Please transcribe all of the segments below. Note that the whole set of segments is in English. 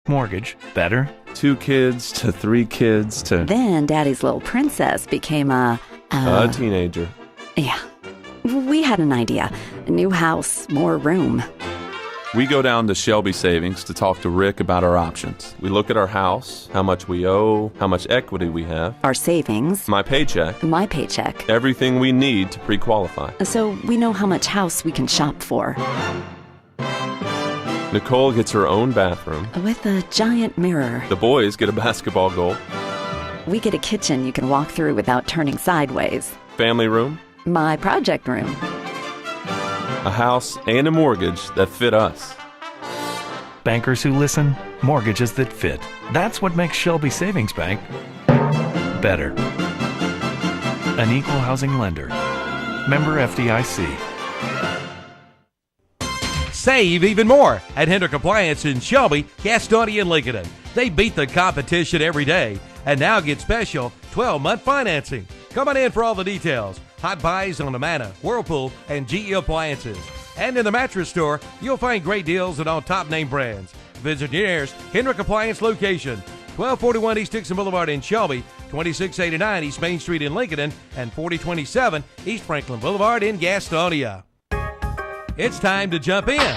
Mortgage, better. 2 kids to 3 kids to... Then Daddy's little princess became a teenager. Yeah. We had an idea. A new house, more room. We go down to Shelby Savings to talk to Rick about our options. We look at our house, how much we owe, how much equity we have, Our savings. my paycheck, My paycheck. everything we need to pre-qualify. So we know how much house we can shop for. Nicole gets her own bathroom. With a giant mirror. The boys get a basketball goal. We get a kitchen you can walk through without turning sideways. Family room. My project room. A house and a mortgage that fit us. Bankers who listen, mortgages that fit. That's what makes Shelby Savings Bank better. An equal housing lender. Member FDIC. Save even more at Hendrick Appliance in Shelby, Gastonia, and Lincoln. They beat the competition every day and now get special 12-month financing. Come on in for all the details. Hot buys on Amana, Whirlpool, and GE Appliances. And in the mattress store, you'll find great deals on all top name brands. Visit your nearest Hendrick Appliance location. 1241 East Dixon Boulevard in Shelby, 2689 East Main Street in Lincoln, and 4027 East Franklin Boulevard in Gastonia. It's time to jump in.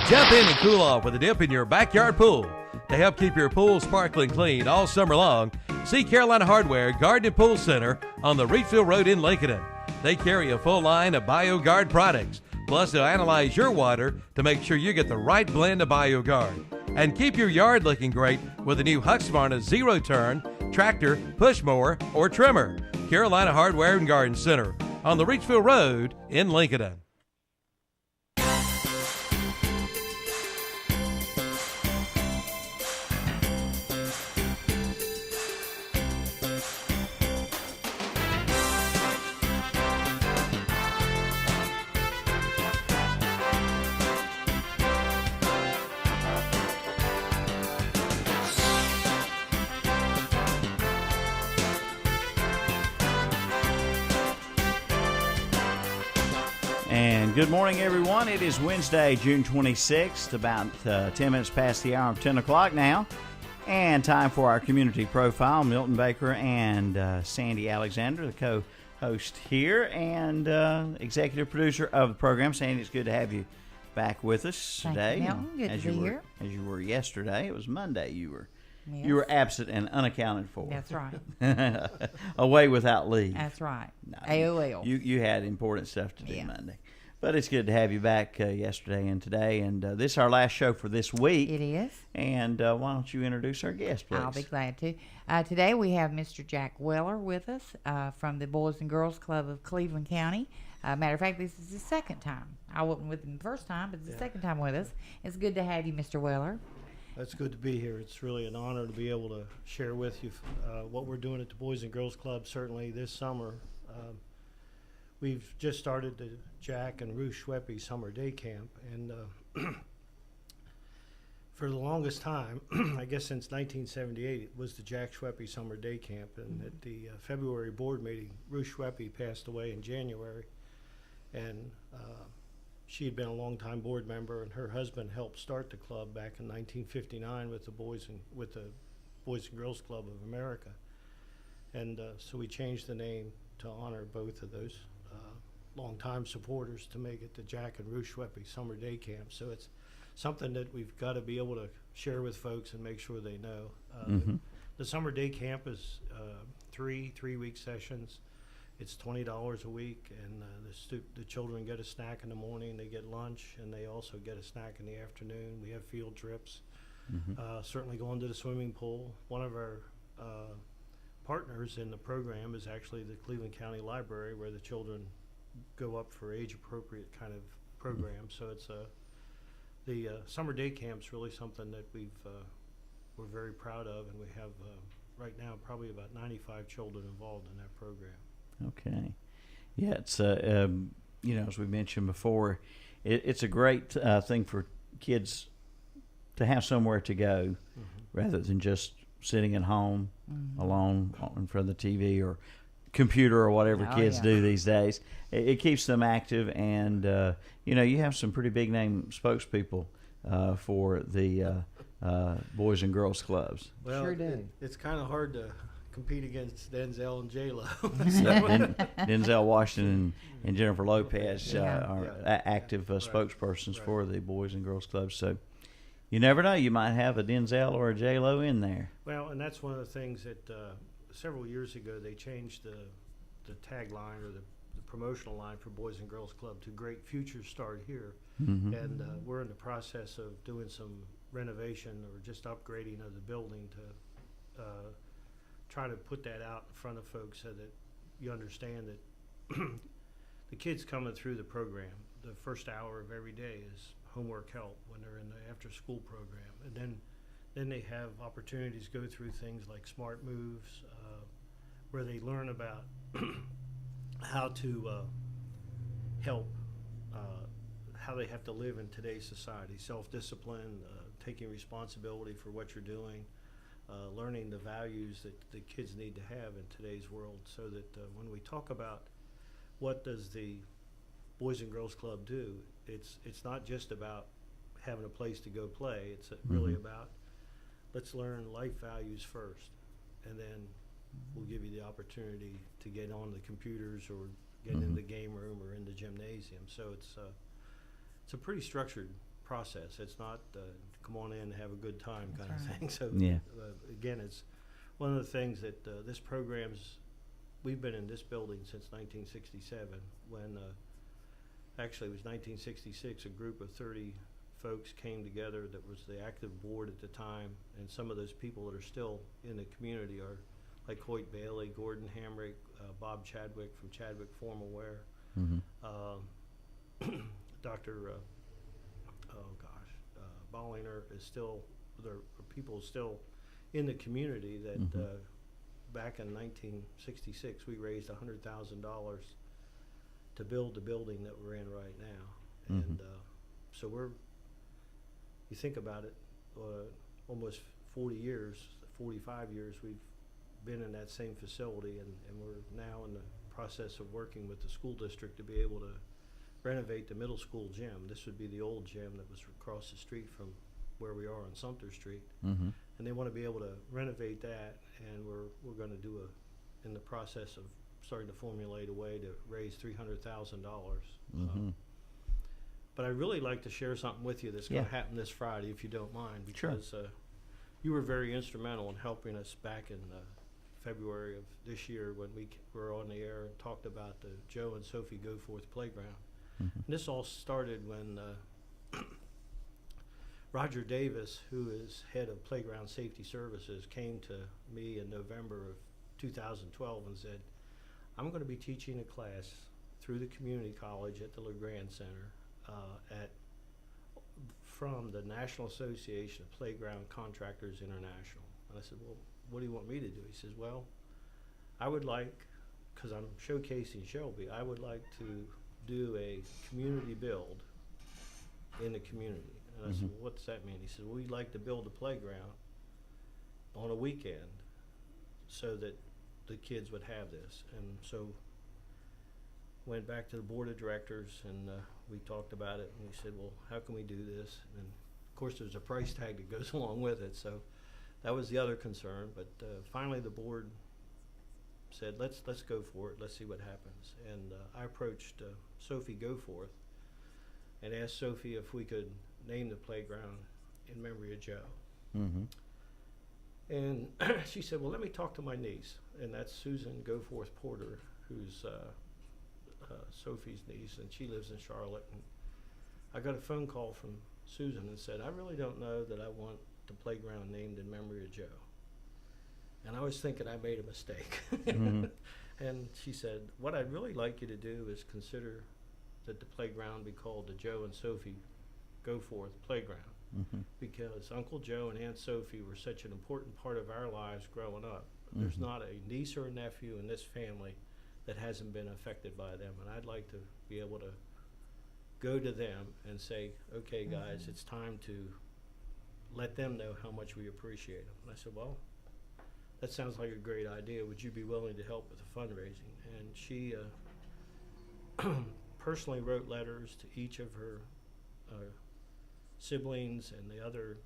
Jump in and cool off with a dip in your backyard pool. To help keep your pool sparkling clean all summer long, see Carolina Hardware Garden and Pool Center on the Reedfield Road in Lincoln. They carry a full line of BioGuard products. Plus, they'll analyze your water to make sure you get the right blend of BioGuard. And keep your yard looking great with the new Husqvarna Zero Turn, tractor, push mower, or trimmer. Carolina Hardware and Garden Center on the Reedfield Road in Lincoln. And good morning, everyone. It is Wednesday, June 26th, about 10 minutes past the hour of 10 o'clock now. And time for our community profile. Milton Baker and Sandy Alexander, the co-host here, and executive producer of the program. Sandy, it's good to have you back with us today. Thank you, Milton. Good to be here. As you were yesterday. It was Monday you were. Yes. You were absent and unaccounted for. That's right. Away without leave. That's right. No, AOL. You had important stuff to do Yeah. Monday. But it's good to have you back yesterday and today. And this is our last show for this week. It is. And why don't you introduce our guest, please? I'll be glad to. Today we have Mr. Jack Weller with us from the Boys and Girls Club of Cleveland County. Matter of fact, this is the second time. I wasn't with him the first time, but it's the second time with us. It's good to have you, Mr. Weller. It's good to be here. It's really an honor to be able to share with you what we're doing at the Boys and Girls Club, certainly this summer. We've just started the Jack and Ruth Schweppe Summer Day Camp, and for the longest time, I guess since 1978, it was the Jack Schweppe Summer Day Camp, and at the February board meeting, Ruth Schweppe passed away in January, and she had been a longtime board member, and her husband helped start the club back in 1959 with the Boys and Girls Club of America, and so we changed the name to honor both of those longtime supporters to make it the Jack and Ruth Schweppe Summer Day Camp. So it's something that we've got to be able to share with folks and make sure they know. The Summer Day Camp is three-week sessions. It's $20 a week, and the children get a snack in the morning, they get lunch, and they also get a snack in the afternoon. We have field trips, certainly going to the swimming pool. One of our partners in the program is actually the Cleveland County Library, where the children go up for age-appropriate kind of program. So it's the Summer Day Camp's really something that we're very proud of, and we have right now probably about 95 children involved in that program. Okay. Yeah, it's, as we mentioned before, it's a great thing for kids to have somewhere to go rather than just sitting at home alone in front of the TV or computer or whatever kids do these days. It keeps them active, and you have some pretty big name spokespeople for the Boys and Girls Clubs. Well, Sure do. it's kind of hard to compete against Denzel and J-Lo. And Denzel Washington and Jennifer Lopez Yeah. are Yeah. active Right. spokespersons Right. for the Boys and Girls Clubs. So you never know, you might have a Denzel or a J-Lo in there. Well, and that's one of the things that several years ago they changed the tagline or the promotional line for Boys and Girls Club to "Great Futures Start Here," and we're in the process of doing some renovation or just upgrading of the building to try to put that out in front of folks so that you understand that the kids coming through the program, the first hour of every day is homework help when they're in the after-school program, and then they have opportunities to go through things like Smart Moves, where they learn about how to help, how they have to live in today's society, self-discipline, taking responsibility for what you're doing, learning the values that the kids need to have in today's world, so that when we talk about what does the Boys and Girls Club do, it's not just about having a place to go play. It's really about, let's learn life values first, and then we'll give you the opportunity to get on the computers or get in the game room or in the gymnasium. So it's a pretty structured process. It's not come on in and have a good time kind That's of right. thing. So Yeah. again, it's one of the things that this program's, we've been in this building since 1967 when actually it was 1966, a group of 30 folks came together that was the active board at the time, and some of those people that are still in the community are like Hoyt Bailey, Gordon Hamrick, Bob Chadwick from Chadwick Formal Wear, Dr. Bollinger is still, there are people still in the community that back in 1966 we raised $100,000 to build the building that we're in right now. And so you think about it, almost 40 years, 45 years we've been in that same facility, and we're now in the process of working with the school district to be able to renovate the middle school gym. This would be the old gym that was across the street from where we are on Sumter Street. And they want to be able to renovate that, and we're going to do in the process of starting to formulate a way to raise $300,000. But I'd really like to share something with you that's going to happen this Friday, if you don't mind, because you were very instrumental in helping us back in February of this year when we were on the air and talked about the Joe and Sophie Goforth Playground. And this all started when Roger Davis, who is head of Playground Safety Services, came to me in November of 2012 and said, I'm going to be teaching a class through the community college at the LeGrand Center from the National Association of Playground Contractors International. And I said, well, what do you want me to do? He says, well, I would like, because I'm showcasing Shelby, I would like to do a community build in the community. And I said, well, what's that mean? He said, well, we'd like to build a playground on a weekend so that the kids would have this. And so went back to the board of directors, and we talked about it, and we said, well, how can we do this? And of course there's a price tag that goes along with it, so that was the other concern. But finally the board said, let's go for it, let's see what happens. And I approached Sophie Goforth and asked Sophie if we could name the playground in memory of Joe. And she said, well, let me talk to my niece, and that's Susan Goforth Porter, who's Sophie's niece, and she lives in Charlotte. And I got a phone call from Susan and said, I really don't know that I want the playground named in memory of Joe. And I was thinking I made a mistake. And she said, what I'd really like you to do is consider that the playground be called the Joe and Sophie Goforth Playground, because Uncle Joe and Aunt Sophie were such an important part of our lives growing up. There's not a niece or a nephew in this family that hasn't been affected by them, and I'd like to be able to go to them and say, okay guys, it's time to let them know how much we appreciate them. And I said, well, that sounds like a great idea. Would you be willing to help with the fundraising? And she personally wrote letters to each of her siblings and the other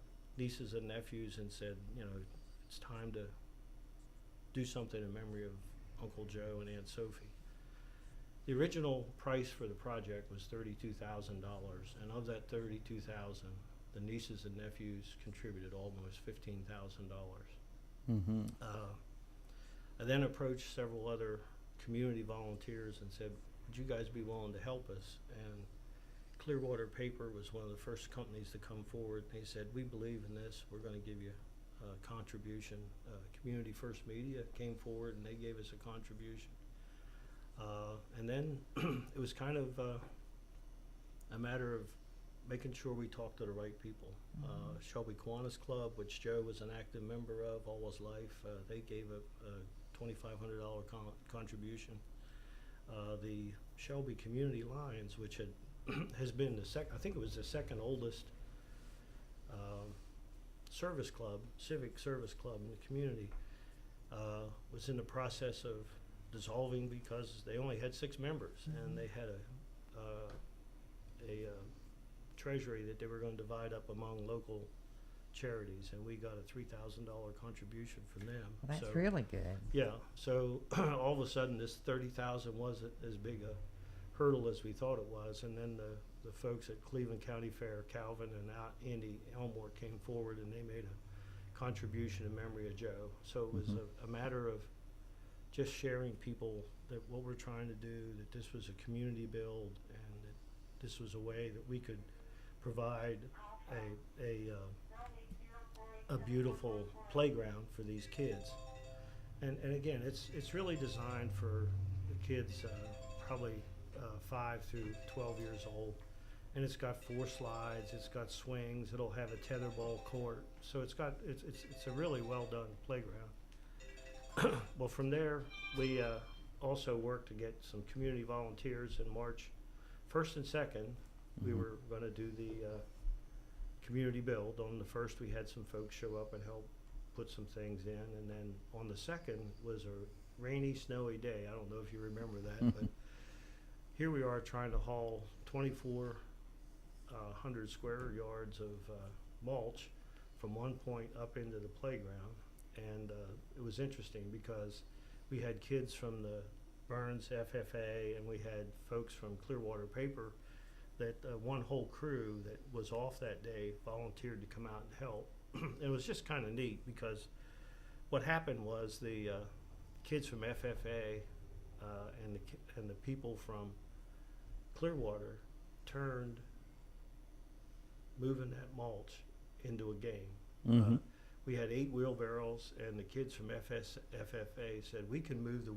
nieces and nephews and said, you know, it's time to do something in memory of Uncle Joe and Aunt Sophie. The original price for the project was $32,000, and of that $32,000, the nieces and nephews contributed almost $15,000. Mm-hmm. I then approached several other community volunteers and said, would you guys be willing to help us? And Clearwater Paper was one of the first companies to come forward. They said, we believe in this. We're going to give you a contribution. Community First Media came forward and they gave us a contribution. And then it was kind of a matter of making sure we talked to the right people. Shelby Kiwanis Club, which Joe was an active member of all his life, they gave a $2,500 contribution. The Shelby Community Lions, which has been I think it was the second oldest service club, civic service club in the community, was in the process of dissolving because they only had 6 members, and they had a treasury that they were going to divide up among local charities, and we got a $3,000 contribution from them. Well, that's So, really good. yeah, so all of a sudden this 30,000 wasn't as big a hurdle as we thought it was, and then the folks at Cleveland County Fair, Calvin and Andy Elmore, came forward and they made a contribution in memory of Joe. So it was a matter of just sharing people that what we're trying to do, that this was a community build, and that this was a way that we could provide a beautiful playground for these kids. And again, it's really designed for the kids probably 5 through 12 years old. And it's got 4 slides, it's got swings, it'll have a tetherball court. So it's a really well done playground. Well, from there, we also worked to get some community volunteers in March 1st and 2nd. We were going to do the community build. On the 1st, we had some folks show up and help put some things in. And then on the 2nd was a rainy, snowy day. I don't know if you remember that, but here we are trying to haul 2,400 square yards of mulch from one point up into the playground. And it was interesting because we had kids from the Burns FFA and we had folks from Clearwater Paper that one whole crew that was off that day volunteered to come out and help. It was just kind of neat because what happened was the kids from FFA and the people from Clearwater turned moving that mulch into a game. We had 8 wheelbarrows, and the kids from FFA said we can move the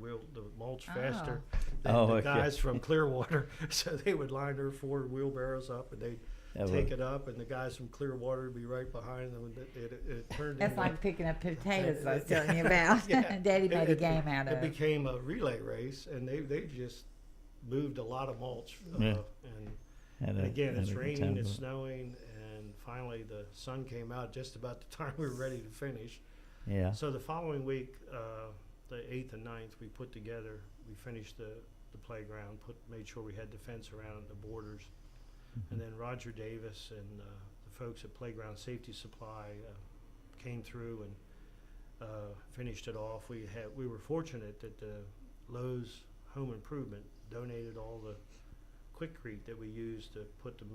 mulch faster than the guys from Clearwater. So they would line their 4 wheelbarrows up, and they'd take it up, and the guys from Clearwater would be right behind them. And it turned That's into, like picking up potatoes I was telling you about. Yeah. Daddy made a game out of it. it. Became a relay race, and they just moved a lot of mulch. And again, it's raining, it's snowing, and finally the sun came out just about the time we were ready to finish. Yeah. So the following week, the 8th and 9th, we put together, we finished the playground, made sure we had the fence around it, the borders. And then Roger Davis and the folks at Playground Safety Supply came through and finished it off. We were fortunate that the Lowe's Home Improvement donated all the Quikrete that we used to put the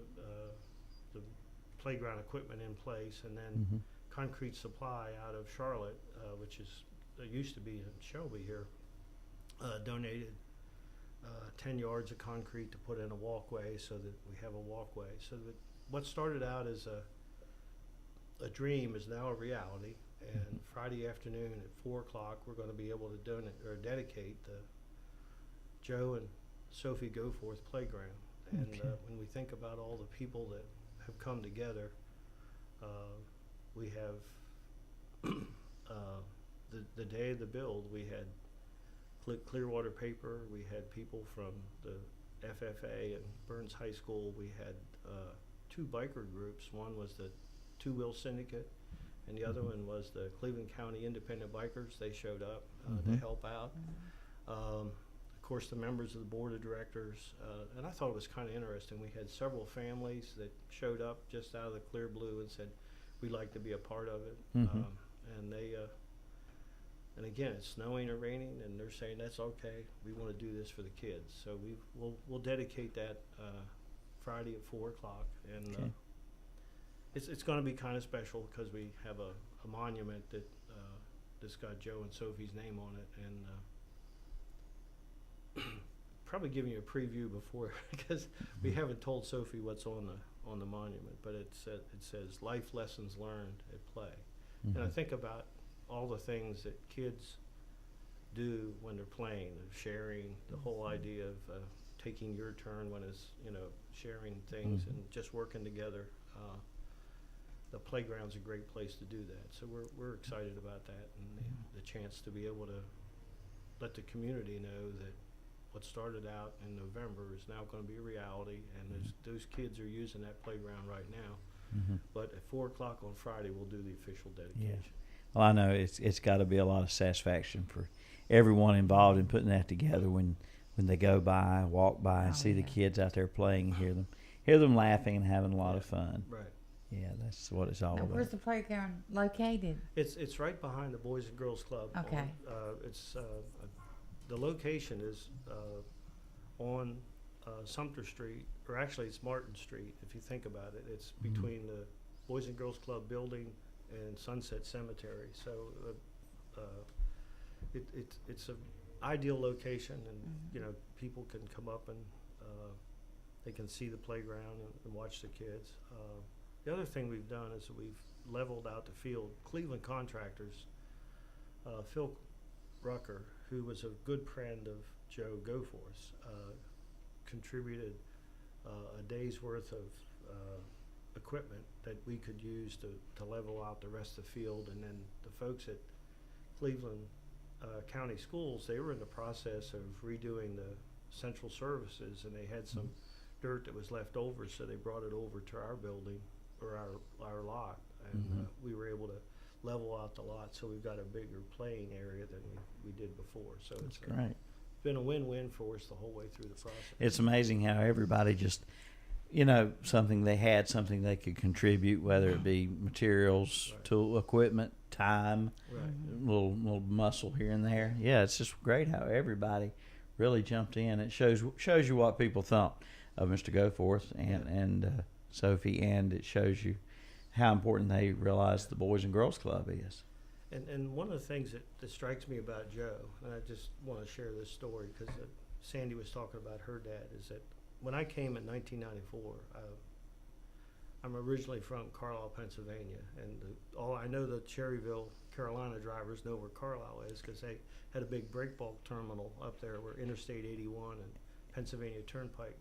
playground equipment in place, and then Concrete Supply out of Charlotte, which used to be in Shelby here, donated 10 yards of concrete to put in a walkway so that we have a walkway. So that what started out as a dream is now a reality. And Friday afternoon at 4 o'clock, we're going to be able to dedicate the Joe and Sophie Goforth Playground. And when we think about all the people that have come together, we have the day of the build, we had Clearwater Paper, we had people from the FFA and Burns High School, we had 2 biker groups. One was the Two Wheel Syndicate, and the other one was the Cleveland County Independent Bikers. They showed up to help out. Of course, the members of the board of directors, and I thought it was kind of interesting. We had several families that showed up just out of the clear blue and said, we like to be a part of it. Mhm. And they, and again, it's snowing or raining, and they're saying that's okay. We want to do this for the kids, so we'll dedicate that Friday at 4:00, and Okay. it's going to be kind of special because we have a monument that's got Joe and Sophie's name on it, and probably giving you a preview before because we haven't told Sophie what's on the monument, but it says life lessons learned at play. And I think about all the things that kids do when they're playing, of sharing, the whole idea of taking your turn when it's, sharing things and just working together. The playground's a great place to do that. So we're excited about that, and the chance to be able to let the community know that what started out in November is now going to be a reality, and those kids are using that playground right now. But at 4:00 on Friday, we'll do the official dedication. Well, I know it's got to be a lot of satisfaction for everyone involved in putting that together when they go by, walk by, and see the kids out there playing, and hear them laughing and having a lot of fun. Right. Yeah, that's what it's all Now, about. where's the playground located? It's right behind the Boys and Girls Club. Okay. It's the location is on Sumter Street, or actually it's Martin Street. If you think about it, it's between the Boys and Girls Club building and Sunset Cemetery. So it's an ideal location, and people can come up and they can see the playground and watch the kids. The other thing we've done is we've leveled out the field. Cleveland Contractors, Phil Rucker, who was a good friend of Joe Goforth, contributed a day's worth of equipment that we could use to level out the rest of the field. And then the folks at Cleveland County Schools, they were in the process of redoing the central services, and they had some dirt that was left over, so they brought it over to our building, or our lot, and we were able to level out the lot, so we've got a bigger playing area than we did before. So it's Great. been a win-win for us the whole way through the process. It's amazing how everybody just, something they could contribute, whether it be materials, Right. tool, equipment, time, Right. little muscle here and there. Yeah, it's just great how everybody really jumped in. It shows you what people thought of Mr. Goforth and Sophie, and it shows you how important they realize the Boys and Girls Club is. And one of the things that strikes me about Joe, and I just want to share this story because Sandy was talking about her dad, is that when I came in 1994, I'm originally from Carlisle, Pennsylvania, and I know the Cherryville, Carolina drivers know where Carlisle is because they had a big break bulk terminal up there where Interstate 81 and Pennsylvania Turnpike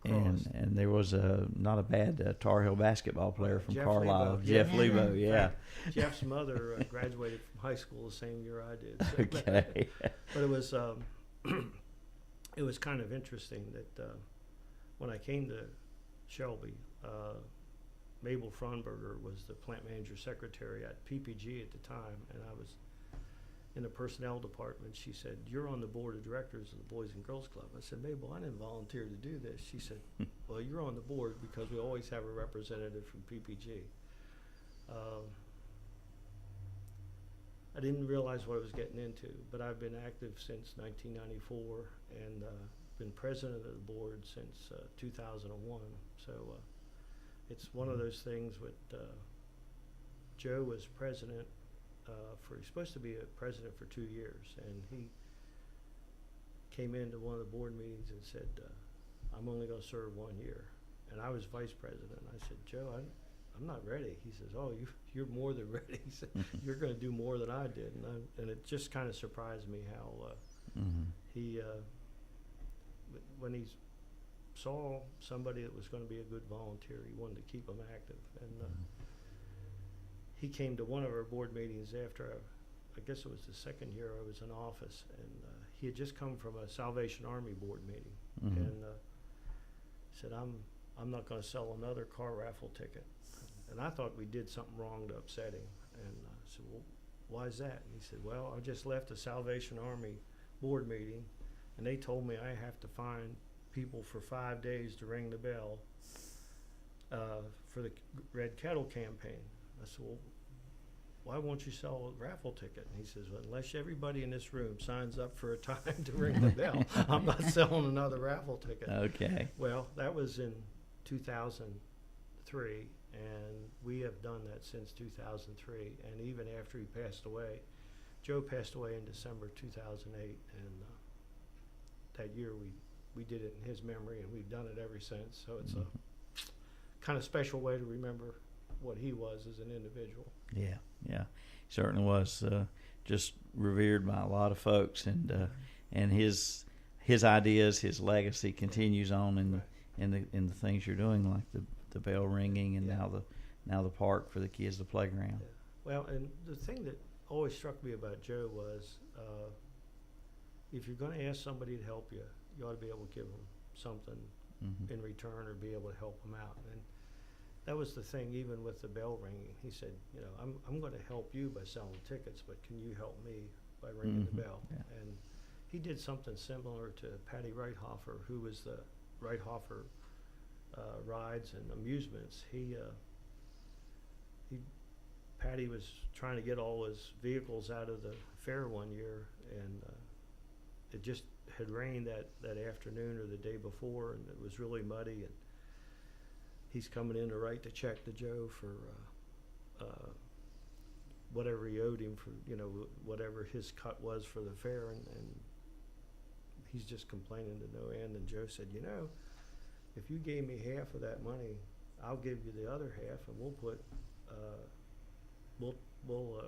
crossed. And there was not a bad Tar Heel basketball player from Jeff Carlisle, Lebo. Jeff Yeah. Lebo. In Yeah. fact, Jeff's mother graduated from high school the same year I did. So Okay. But it was it was kind of interesting that when I came to Shelby, Mabel Fronberger was the plant manager secretary at PPG at the time, and I was in the personnel department. She said, "You're on the board of directors of the Boys and Girls Club." I said, "Mabel, I didn't volunteer to do this." She said, "Well, you're on the board because we always have a representative from PPG." I didn't realize what I was getting into, but I've been active since 1994 and been president of the board since 2001. So it's one of those things with Joe was president he's supposed to be a president for 2 years, and he came into one of the board meetings and said, "I'm only going to serve 1 year." And I was vice president. I said, "Joe, I'm not ready." He says, "Oh, you're more than ready." He said, "You're going to do more than I did." And it just kind of surprised me how he, when he saw somebody that was going to be a good volunteer, he wanted to keep them active. And he came to one of our board meetings after, I guess it was the second year I was in office, and he had just come from a Salvation Army board meeting, and said, I'm not going to sell another car raffle ticket." And I thought we did something wrong to upset him. And I said, "Well, why is that?" And he said, "Well, I just left a Salvation Army board meeting, and they told me I have to find people for 5 days to ring the bell for the Red Kettle campaign. I said, well, why won't you sell a raffle ticket? And he says, well, unless everybody in this room signs up for a time to ring the bell, I'm not selling another raffle ticket. Okay. Well, that was in 2003, and we have done that since 2003. And even after he passed away, Joe passed away in December 2008, and that year we did it in his memory, and we've done it ever since. So it's a kind of special way to remember what he was as an individual. Yeah, yeah, certainly was just revered by a lot of folks, and his ideas, his legacy continues on in the things you're doing, like the bell ringing, and now the park for the kids, the playground. Yeah. Well, and the thing that always struck me about Joe was, if you're going to ask somebody to help you, you ought to be able to give them something in return, or be able to help them out. And that was the thing, even with the bell ringing. He said, you know, I'm going to help you by selling tickets, but can you help me by ringing the bell? Yeah. And he did something similar to Patty Reithofer, who was the Reithofer Rides and Amusements. Patty was trying to get all his vehicles out of the fair one year, and it just had rained that afternoon or the day before, and it was really muddy, and he's coming in to write the check to Joe for whatever he owed him for, you know, whatever his cut was for the fair, and he's just complaining to no end. And Joe said, you know, if you gave me half of that money, I'll give you the other half, and we'll put we'll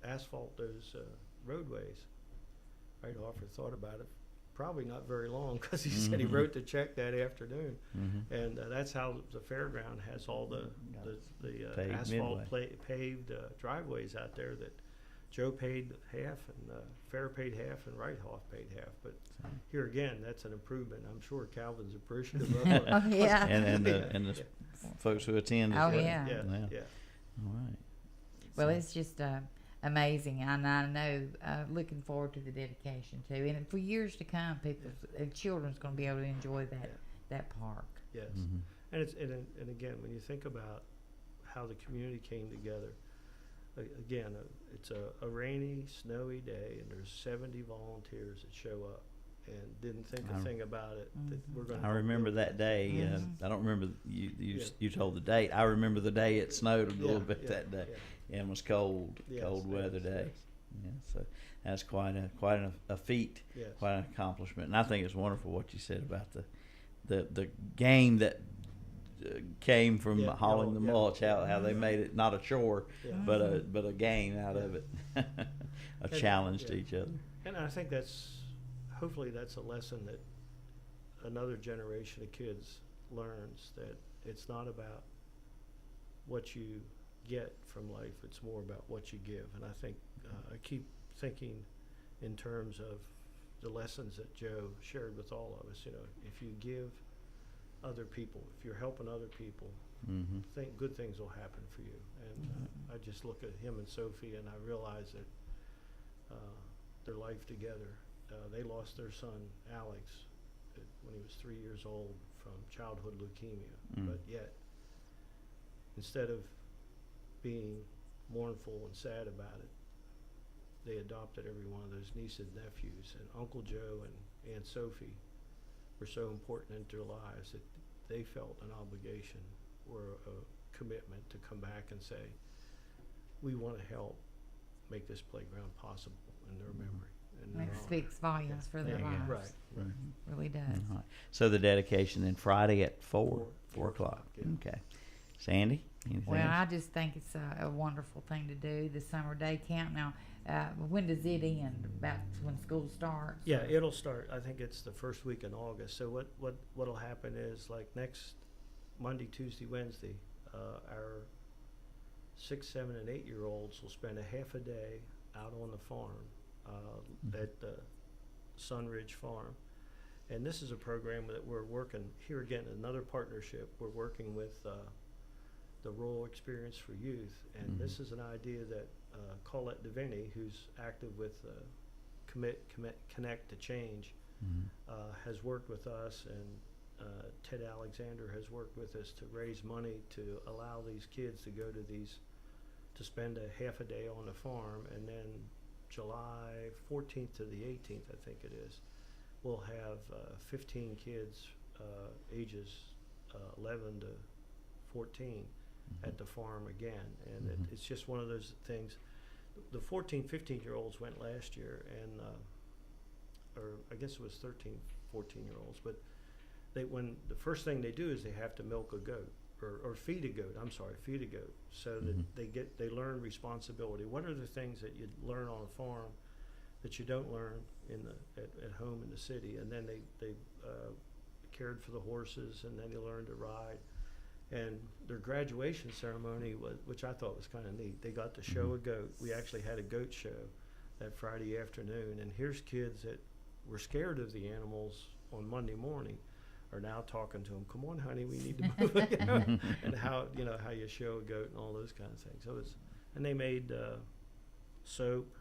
asphalt those roadways. Reithofer thought about it. Probably not very long, because he said he wrote the check that afternoon, and that's how the fairground has all the Paved asphalt midway. paved driveways out there that Joe paid half, and Fair paid half, and Reithoff paid half. But here again, that's an improvement. I'm sure Calvin's appreciative of it. Oh, yeah. and the folks who attend as Oh, well. yeah. Yeah, Yeah. yeah. All right. Well, it's just amazing, and I know looking forward to the dedication too. And for years to come, people, children's going to be able to enjoy that park. Yes, and it's and again, when you think about how the community came together, again, it's a rainy, snowy day, and there's 70 volunteers that show up and didn't think a thing about it. That we're going. I remember that day. I don't remember you told the date. I remember the day it snowed a little bit that day, and was cold weather day. Yes. Yeah, so that's quite a feat, Yes. quite an accomplishment. And I think it's wonderful what you said about the game that came from hauling the mulch, how they made it not a chore, but a game out of it, a challenge to each other. And I think hopefully that's a lesson that another generation of kids learns, that it's not about what you get from life, it's more about what you give. And I think I keep thinking in terms of the lessons that Joe shared with all of us. You know, if you give other people, if you're helping other people, think good things will happen for you. And I just look at him and Sophie, and I realize that their life together, they lost their son Alex when he was 3 years old from childhood leukemia, but yet instead of being mournful and sad about it, they adopted every one of those nieces and nephews, and Uncle Joe and Aunt Sophie were so important into their lives that they felt an obligation or a commitment to come back and say, we want to help make this playground possible in their memory. And It speaks volumes for their lives. Right. Really does. All right. So the dedication then Friday at 4 o'clock. Yeah. Okay. Sandy, anything Well, else? I just think it's a wonderful thing to do, the summer day camp. Now, when does it end? About when school starts? Yeah, it'll start. I think it's the first week in August. So what'll happen is, like, next Monday, Tuesday, Wednesday, our 6, 7, and 8-year-olds will spend a half a day out on the farm at the Sunridge Farm. And this is a program that we're working, here again, another partnership. We're working with the Rural Experience for Youth. And this is an idea that Colette DeVinny, who's active with Connect to Change, has worked with us, and Ted Alexander has worked with us to raise money to allow these kids to go to to spend a half a day on the farm, and then July 14th to the 18th, I think it is, we'll have 15 kids ages 11 to 14 at the farm again. And it's just one of those things. The 14, 15-year-olds went last year, and or I guess it was 13, 14-year-olds, but when the first thing they do is they have to milk a goat or feed a goat. Feed a goat, so that they learn responsibility. What are the things that you learn on a farm that you don't learn at home in the city? And then they cared for the horses, and then they learned to ride. And their graduation ceremony which I thought was kind of neat. They got to show a goat. We actually had a goat show that Friday afternoon, and here's kids that were scared of the animals on Monday morning are now talking to them. Come on, honey, we need to move. And how you show a goat and all those kind of things. So and they made soap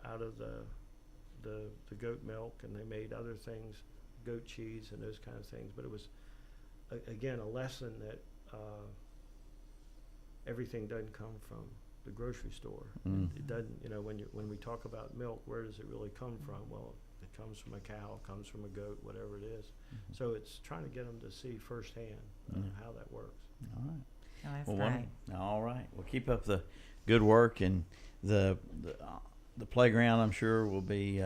out of the goat milk, and they made other things, goat cheese and those kind of things. But it was again a lesson that everything doesn't come from the grocery store. It doesn't. When we talk about milk, where does it really come from? Well, it comes from a cow, comes from a goat, whatever it is. So it's trying to get them to see firsthand how that works. All right. Oh, that's Well, great. wonderful. All right. Well, keep up the good work, and the playground, I'm sure, will be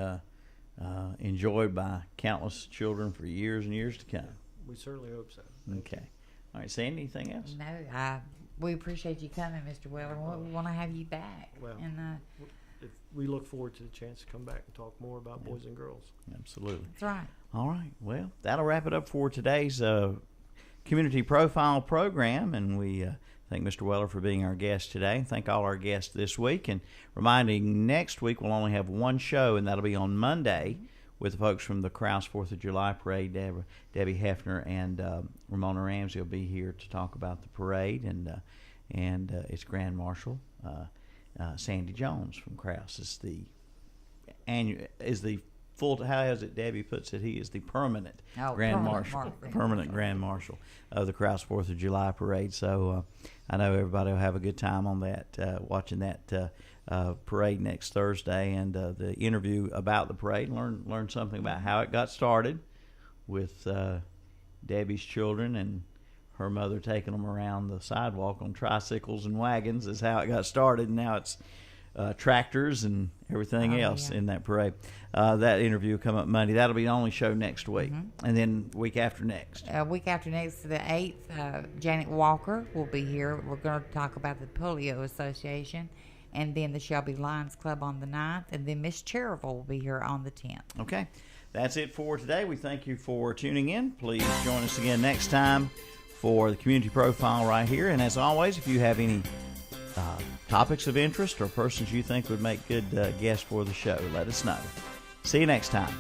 enjoyed by countless children for years and years to come. We certainly hope so. Okay. All right. Say anything else? No, we appreciate you coming, Mr. Weller. We want to have you back. Well, And we look forward to the chance to come back and talk more about boys and girls. Absolutely. that's right. All right. Well, that'll wrap it up for today's community profile program, and we thank Mr. Weller for being our guest today. Thank all our guests this week, and reminding next week we'll only have one show, and that'll be on Monday with the folks from the Krause 4th of July Parade. Debbie Hefner and Ramona Ramsey will be here to talk about the parade, and its Grand Marshal Sandy Jones from Krause is the full. How is it Debbie puts it? He is the permanent Grand Marshal, permanent Grand Marshal of the Krause 4th of July Parade. So I know everybody will have a good time on that, watching that parade next Thursday, and the interview about the parade. Learn something about how it got started with Debbie's children and her mother taking them around the sidewalk on tricycles and wagons is how it got started, and now it's tractors and everything else in that parade. That interview will come up Monday. That'll be the only show next week, and then week after next. Week after next, the 8th, Janet Walker will be here. We're going to talk about the Polio Association, and then the Shelby Lions Club on the 9th, and then Miss Cherville will be here on the 10th. Okay, that's it for today. We thank you for tuning in. Please join us again next time for the Community Profile right here. And as always, if you have any topics of interest or persons you think would make good guests for the show, let us know. See you next time.